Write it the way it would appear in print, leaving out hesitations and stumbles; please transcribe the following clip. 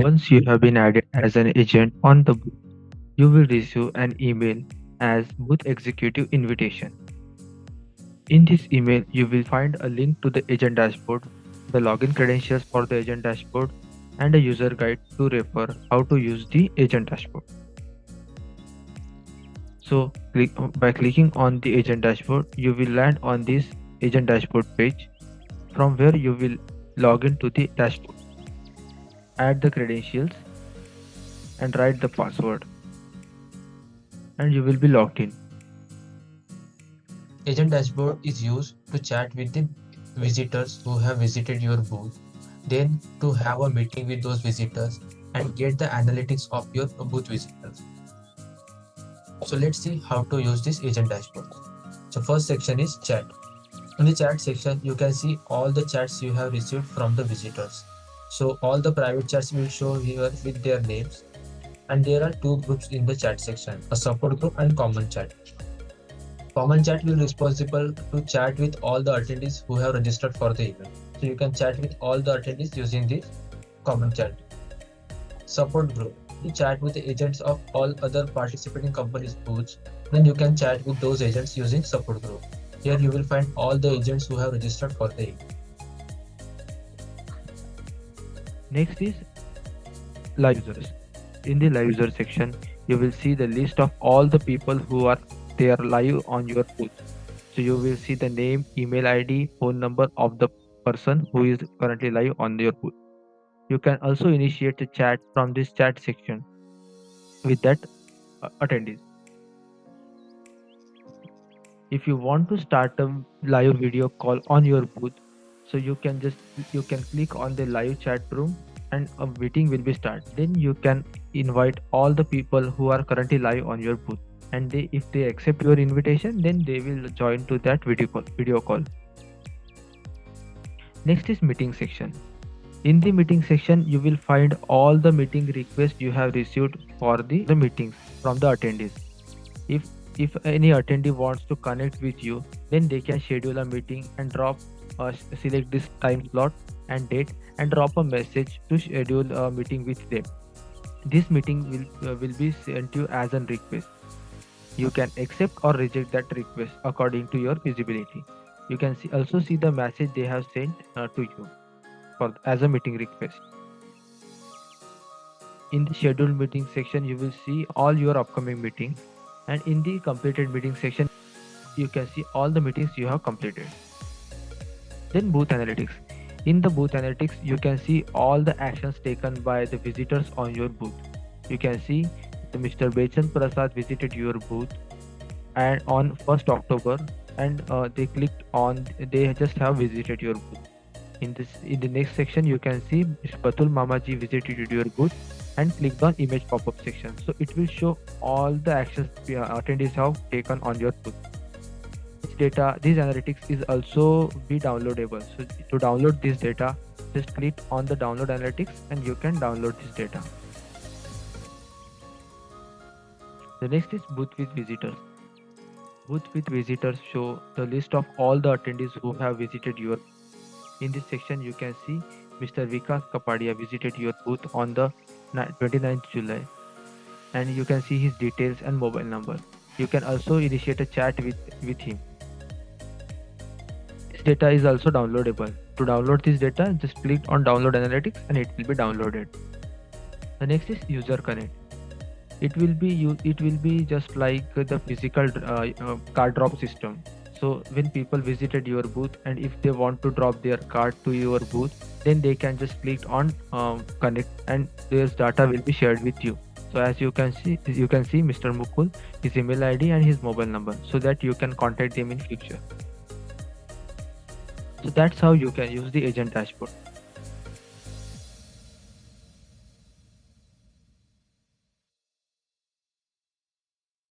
Once you have been added as an agent on the booth, you will receive an email as booth executive invitation. In this email, you will find a link to the agent dashboard, the login credentials for the agent dashboard, and a user guide to refer how to use the agent dashboard. So by clicking on the agent dashboard, you will land on this agent dashboard page from where you will log into the dashboard, add the credentials and write the password, and you will be logged in. Agent Dashboard is used to chat with the visitors who have visited your booth, then to have a meeting with those visitors and get the analytics of your booth visitors. So let's see how to use this Agent Dashboard. So first section is chat. In the chat section, you can see all the chats you have received from the visitors. So all the private chats will show here with their names, and there are two groups in the chat section, a support group and common chat. Common chat will be responsible to chat with all the attendees who have registered for the event. So you can chat with all the attendees using this common chat. Support group. You chat with the agents of all other participating companies' booths. Then you can chat with those agents using support group. Here you will find all the agents who have registered for the event. Next is live users. In the live user section, you will see the list of all the people who are there live on your booth. So you will see the name, email ID, phone number of the person who is currently live on your booth. You can also initiate a chat from this chat section with that attendees. If you want to start a live video call on your booth, so you can click on the live chat room and a meeting will be started. Then you can invite all the people who are currently live on your booth, and if they accept your invitation, then they will join to that video call. Next is meeting section. In the meeting section, you will find all the meeting requests you have received for the meetings from the attendees. If any attendee wants to connect with you, then they can schedule a meeting and select this time slot and date and drop a message to schedule a meeting with them. This meeting will be sent to you as a request. You can accept or reject that request according to your feasibility. You can also see the message they have sent to you as a meeting request. In the scheduled meeting section, you will see all your upcoming meetings, and in the completed meeting section, you can see all the meetings you have completed. Then booth analytics. In the booth analytics, you can see all the actions taken by the visitors on your booth. You can see Mr. Bechan Prasad visited your booth and on 1st October, and they just have visited your booth. In the next section, you can see Batul Mamaji visited your booth and clicked on image pop-up section. So it will show all the actions attendees have taken on your booth. This analytics is also be downloadable. So to download this data, just click on the download analytics and you can download this data. The next is booth with visitors. Booth with visitors show the list of all the attendees who have visited your. In this section, you can see Mr. Vikas Kapadia visited your booth on the 29th July, and you can see his details and mobile number. You can also initiate a chat with him. This data is also downloadable. To download this data, just click on download analytics and it will be downloaded. The next is user connect. It will be just like the physical card drop system. So when people visited your booth and if they want to drop their card to your booth, then they can just click on connect and their data will be shared with you. So as you can see Mr. Mukul, his email ID and his mobile number, so that you can contact them in future. So that's how you can use the agent dashboard.